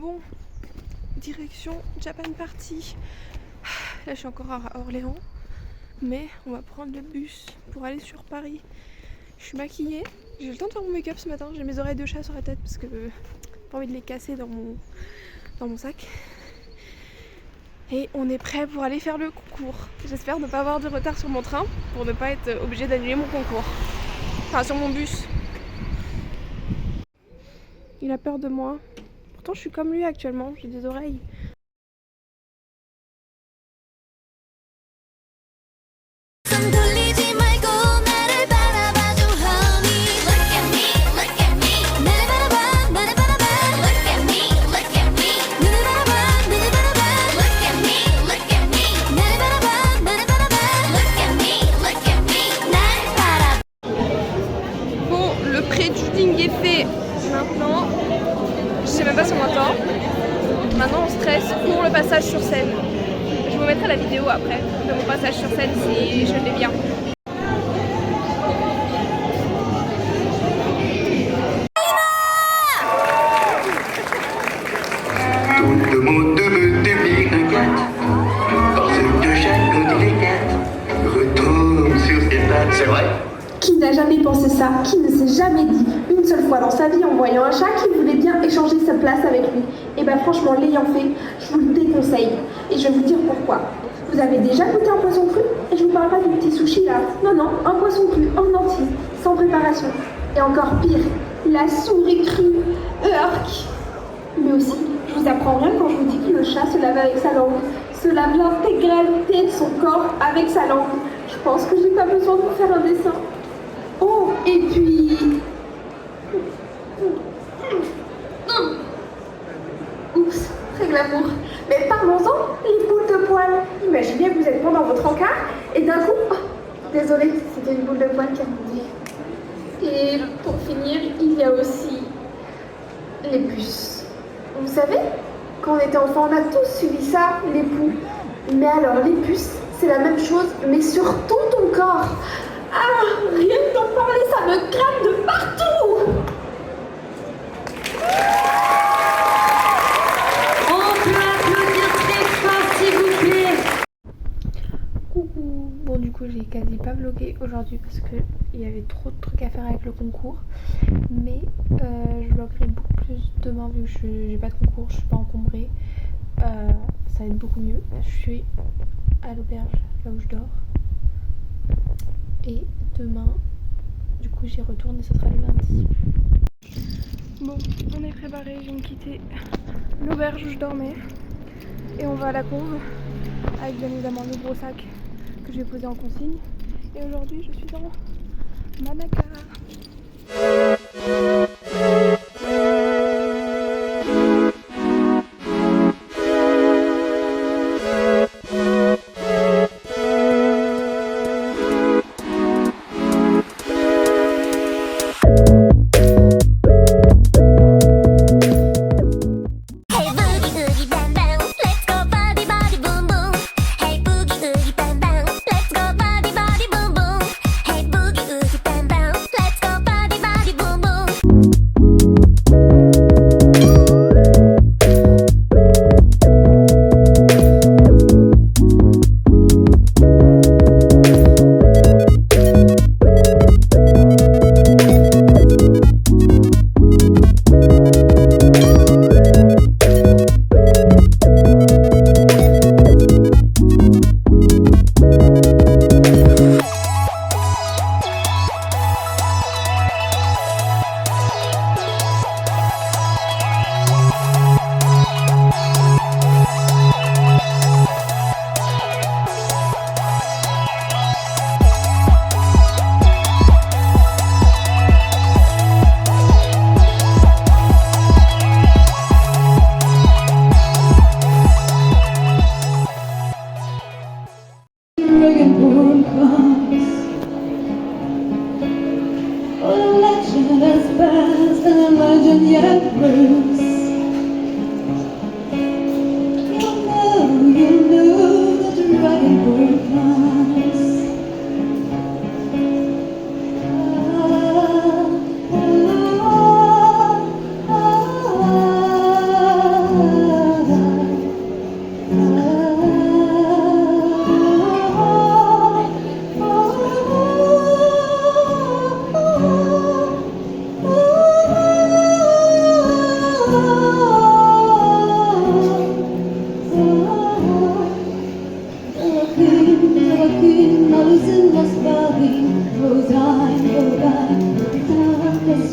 Bon, direction Japan Party. Là je suis encore à Orléans, mais on va prendre le bus pour aller sur Paris. Je suis maquillée, j'ai eu le temps de faire mon make-up ce matin, j'ai mes oreilles de chat sur la tête parce que j'ai pas envie de les casser dans mon sac. Et on est prêt pour aller faire le concours. J'espère ne pas avoir de retard sur mon train pour ne pas être obligée d'annuler mon concours. Enfin sur mon bus. Il a peur de moi. Pourtant je suis comme lui actuellement, j'ai des oreilles. Bon, le pré-judging est fait maintenant. Je sais même pas si on m'entend. Maintenant on stresse pour le passage sur scène. Je vous mettrai la vidéo après de mon passage sur scène si je l'ai bien. Tout le monde me regarde parce que chaque délicate retourne sur ses pattes. C'est vrai? Qui n'a jamais pensé ça? Qui ne s'est jamais dit une seule fois dans sa vie en voyant un chat qu'il voulait bien échanger sa place avec lui? Et ben franchement, l'ayant fait, je vous le déconseille. Et je vais vous dire pourquoi. Vous avez déjà goûté un poisson cru? Et je vous parle pas du petit sushi là. Non, non, un poisson cru en entier, sans préparation. Et encore pire, la souris crue. Urk. Mais aussi, je vous apprends rien quand je vous dis que le chat se lave avec sa langue. Se lave l'intégralité de son corps avec sa langue. Je pense que j'ai pas besoin de vous faire un dessin. Oh, et puis... Oups, très glamour. Mais parlons-en, les boules de poils. Imaginez que vous êtes pendant votre encart et d'un coup... Oh, désolée, c'était une boule de poil qui a bougé. Et pour finir, il y a aussi les puces. Vous savez, quand on était enfant, on a tous subi ça, les poux. Mais alors, les puces, c'est la même chose, mais sur tout ton corps. Ah, rien que d'en parler, ça me gratte de partout. On peut applaudir très fort, s'il vous plaît. Coucou. Bon du coup j'ai quasi pas vlogué aujourd'hui parce que il y avait trop de trucs à faire avec le concours. Mais je vloggerai beaucoup plus demain vu que j'ai pas de concours, je suis pas encombrée. Ça va être beaucoup mieux. Je suis à l'auberge là où je dors. Et demain, du coup j'y retourne et ce sera le lundi. Bon, on est préparé, je viens de quitter l'auberge où je dormais. Et on va à la conve avec bien évidemment le gros sac que je vais poser en consigne. Et aujourd'hui je suis dans Manaka.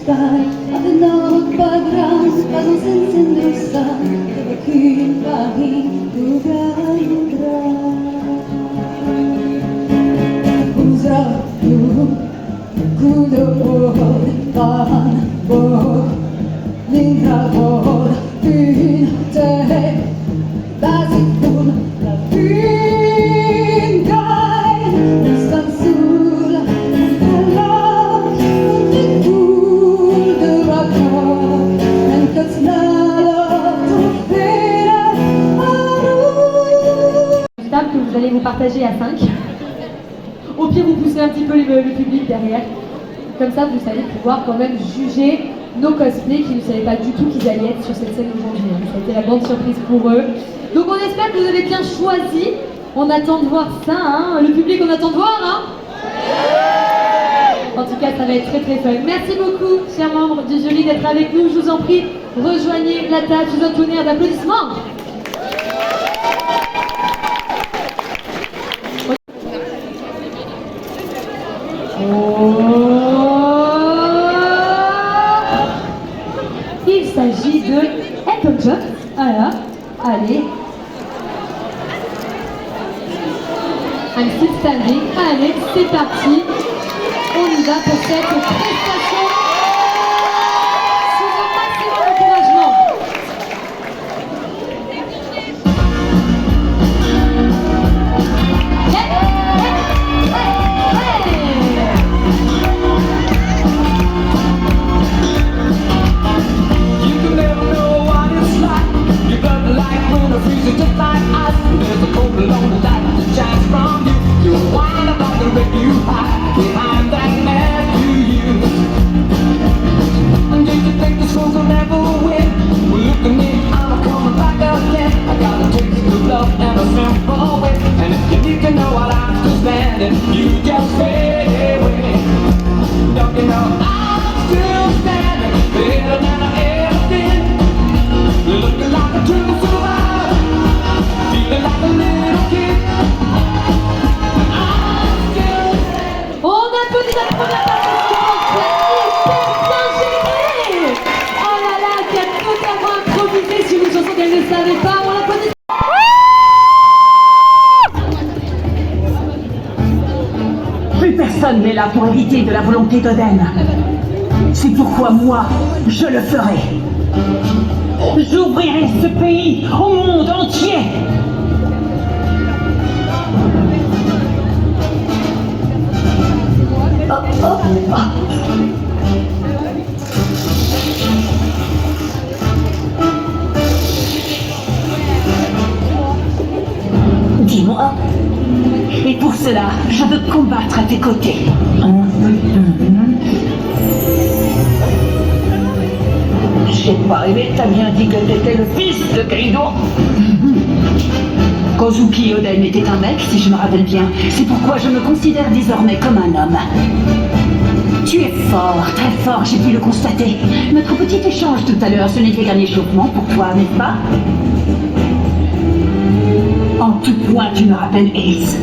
style of notre grâce, pas en scène de ça, avec une Paris où gagnera. Uzadu, Kudod, Vanbog, Lingravod, une terre, basique pour la une guide, l'instant sous la love, the cool de Bakar, and that's not to Table que vous allez vous partager à 5. Au pire, vous poussez un petit peu le public derrière. Comme ça, vous allez pouvoir quand même juger nos cosplays qui ne savaient pas du tout qu'ils allaient être sur cette scène aujourd'hui. Ça a été la grande surprise pour eux. Donc on espère que vous avez bien choisi. On attend de voir ça, hein. Le public, on attend de voir, hein. En tout cas, ça va être très très fun. Merci beaucoup, chers membres du jury, d'être avec nous. Je vous en prie, rejoignez la table. Je vous donne tonnerre d'applaudissements. Il s'agit de Elton John. Voilà, allez. I'm still standing. Allez, c'est parti. On y va pour cette prestation. Sous un maximum d'encouragement. Personne n'est là pour éviter de la volonté d'Oden. C'est pourquoi moi, je le ferai. J'ouvrirai ce pays au monde entier. Dis-moi. Et pour cela, je veux combattre à tes côtés. J'ai pas rêvé, t'as bien dit que t'étais le fils de Kaido. Kozuki Oden était un mec, si je me rappelle bien. C'est pourquoi je me considère désormais comme un homme. Tu es fort, très fort, j'ai pu le constater. Notre petit échange tout à l'heure, ce n'était qu'un échauffement pour toi, n'est-ce pas? En tout point, tu me rappelles Ace.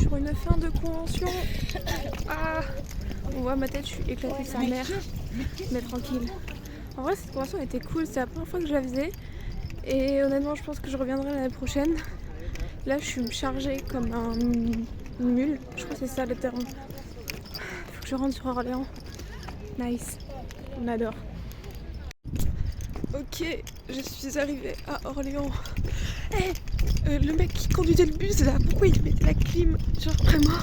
pour une fin de convention. Ah, on voit ma tête, je suis éclatée de sa mère. Mais tranquille. En vrai, cette convention était cool, c'est la première fois que je la faisais. Et honnêtement, je pense que je reviendrai l'année prochaine. Là, je suis chargée comme un mule. Je crois que c'est ça le terme. Faut que je rentre sur Orléans. Nice. On adore. Ok, je suis arrivée à Orléans. Le mec qui conduisait le bus là, pourquoi il mettait la clim? Genre vraiment,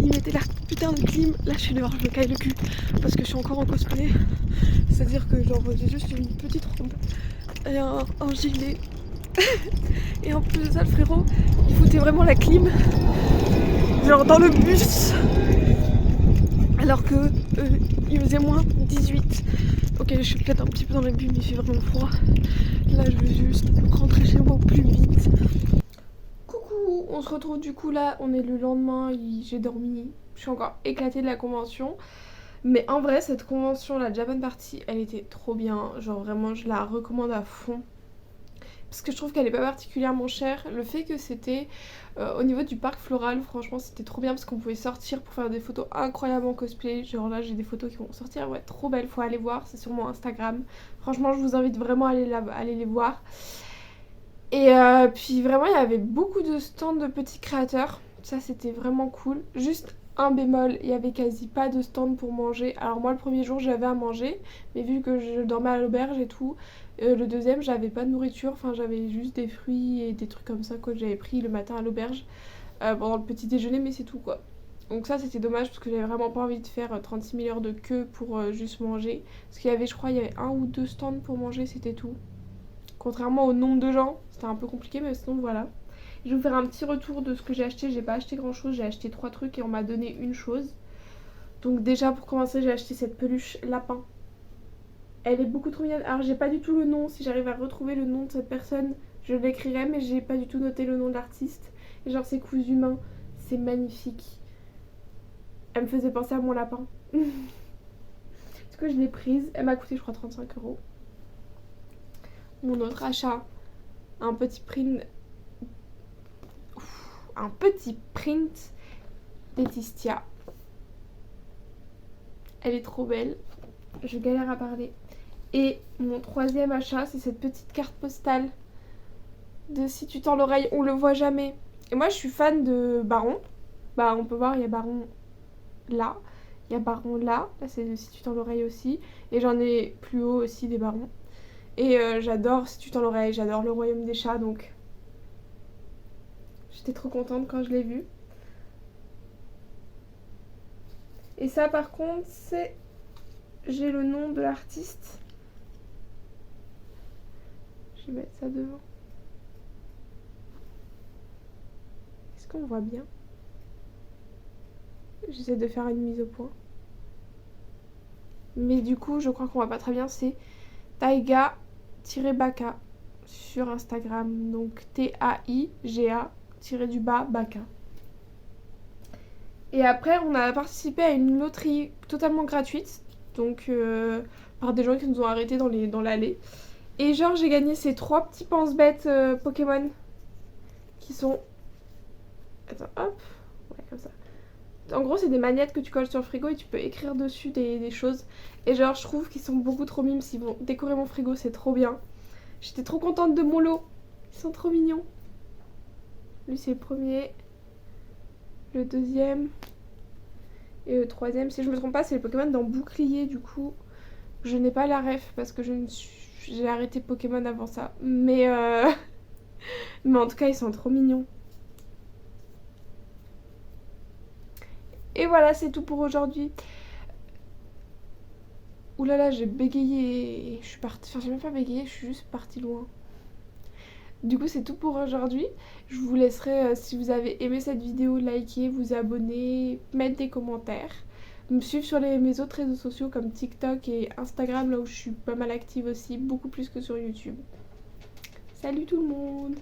il mettait la putain de clim. Là je suis dehors, je me caille le cul parce que je suis encore en cosplay. C'est-à-dire que genre j'ai juste une petite robe et un gilet. Et en plus de ça, le frérot, il foutait vraiment la clim. Genre dans le bus. Alors que il faisait moins 18. Ok, je suis peut-être un petit peu dans les bulles, mais il fait vraiment froid. Là, je veux juste rentrer chez moi au plus vite. Coucou, on se retrouve du coup là, on est le lendemain, j'ai dormi. Je suis encore éclatée de la convention. Mais en vrai, cette convention, la Japan Party, elle était trop bien. Genre vraiment, je la recommande à fond. Parce que je trouve qu'elle est pas particulièrement chère. Le fait que c'était au niveau du parc floral, franchement c'était trop bien parce qu'on pouvait sortir pour faire des photos incroyables en cosplay. Genre là j'ai des photos qui vont sortir, ouais, trop belles, faut aller voir, c'est sur mon Instagram. Franchement je vous invite vraiment à aller les voir. Et puis vraiment il y avait beaucoup de stands de petits créateurs, ça c'était vraiment cool. Juste un bémol, il y avait quasi pas de stand pour manger. Alors moi le premier jour j'avais à manger, mais vu que je dormais à l'auberge et tout, le deuxième j'avais pas de nourriture, enfin j'avais juste des fruits et des trucs comme ça que j'avais pris le matin à l'auberge pendant le petit déjeuner, mais c'est tout quoi. Donc ça c'était dommage parce que j'avais vraiment pas envie de faire 36 000 heures de queue pour juste manger. Parce qu'il y avait, je crois, il y avait 1 ou 2 stands pour manger, c'était tout. Contrairement au nombre de gens, c'était un peu compliqué, mais sinon voilà. Je vais vous faire un petit retour de ce que j'ai acheté. J'ai pas acheté grand chose, j'ai acheté 3 trucs et on m'a donné une chose. Donc déjà pour commencer j'ai acheté cette peluche lapin. Elle est beaucoup trop mignonne. Alors j'ai pas du tout le nom, si j'arrive à retrouver le nom de cette personne je l'écrirai, mais j'ai pas du tout noté le nom de l'artiste. Et genre c'est cousu main, c'est magnifique. Elle me faisait penser à mon lapin. Du coup je l'ai prise, elle m'a coûté je crois 35 €. Mon autre achat, un petit print Laetitia. Elle est trop belle, je galère à parler. Et mon troisième achat, c'est cette petite carte postale de Si tu tends l'oreille, on le voit jamais. Et moi je suis fan de Baron. Bah on peut voir, il y a Baron là, il y a Baron là, là c'est de Si tu tends l'oreille aussi. Et j'en ai plus haut aussi des Barons. Et j'adore Si tu tends l'oreille, j'adore Le Royaume des Chats, donc j'étais trop contente quand je l'ai vu. Et ça par contre c'est... J'ai le nom de l'artiste. Je vais mettre ça devant. Est-ce qu'on voit bien? J'essaie de faire une mise au point. Mais du coup je crois qu'on voit pas très bien. C'est Taiga-Baka sur Instagram. Donc Taiga-Baka. Et après on a participé à une loterie totalement gratuite. Donc par des gens qui nous ont arrêtés dans l'allée. Et genre j'ai gagné ces 3 petits pense-bêtes Pokémon. Qui sont... Attends, hop. Ouais, comme ça. En gros c'est des magnettes que tu colles sur le frigo et tu peux écrire dessus des choses. Et genre je trouve qu'ils sont beaucoup trop mimes. S'ils vont décorer mon frigo, c'est trop bien. J'étais trop contente de mon lot. Ils sont trop mignons. Lui c'est le premier. Le deuxième. Et le troisième, si je me trompe pas, c'est le Pokémon dans Bouclier. Du coup je n'ai pas la ref parce que j'ai arrêté Pokémon avant ça. Mais mais en tout cas ils sont trop mignons. Et voilà, c'est tout pour aujourd'hui. Oulala, j'ai bégayé. Je suis partie... Enfin, j'ai même pas bégayé, je suis juste partie loin. Du coup, c'est tout pour aujourd'hui. Je vous laisserai, si vous avez aimé cette vidéo, liker, vous abonner, mettre des commentaires. Me suivre sur mes autres réseaux sociaux comme TikTok et Instagram, là où je suis pas mal active aussi, beaucoup plus que sur YouTube. Salut tout le monde!